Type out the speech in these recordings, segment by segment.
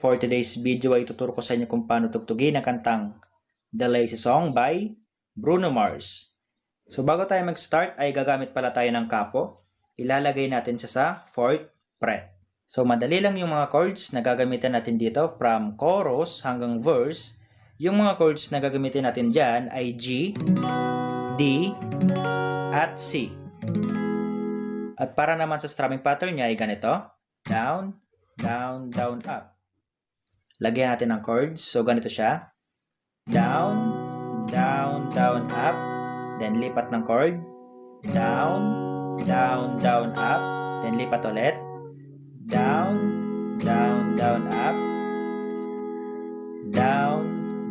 For today's video ay tuturo ko sa inyo kung paano tugtugin ang kantang The Lazy Song by Bruno Mars. So bago tayo mag-start ay gagamit pala tayo ng kapo. Ilalagay natin siya sa 4th fret. So madali lang yung mga chords na gagamitin natin dito from chorus hanggang verse. Yung mga chords na gagamitin natin dyan ay G, D, at C. At para naman sa strumming pattern niya ay ganito. Down, down, down, up. Lagyan natin ng chords. So ganito siya. Down, down, down, up. Then lipat ng chord. Down, down, down, up. Then lipat ulit. Down, down, down, up. Down,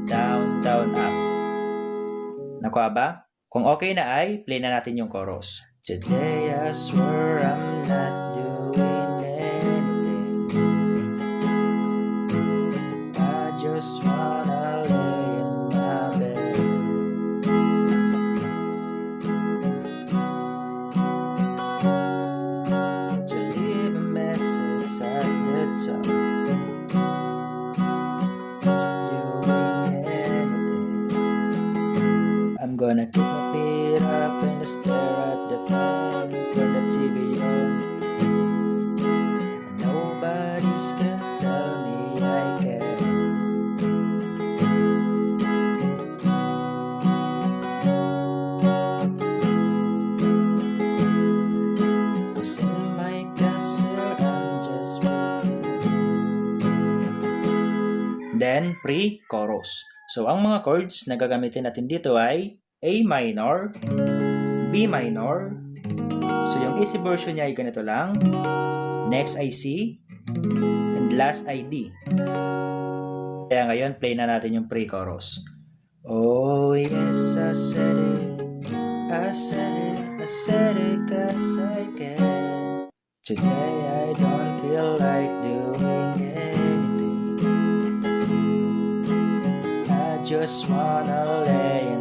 down, down, up. Nakuha ba? Kung okay na ay, play na natin yung chorus. Today I swear I'm not doing anything. I just wanna lay in my bed. To leave a message at the top. Doing anything. I'm gonna keep my feet up and stare at the fan. Turn the TV on. Nobody's gonna tell me I can. Cause in my castle I'm just waiting. Then pre-chorus. So ang mga chords na gagamitin natin dito ay A minor, B minor. So yung easy version niya ay ganito lang. Next ay C, and last ay D. Kaya ngayon, play na natin yung pre-chorus. Oh yes, I said it, I said it, I said it 'cause I can. Today I don't feel like doing anything. I just wanna lay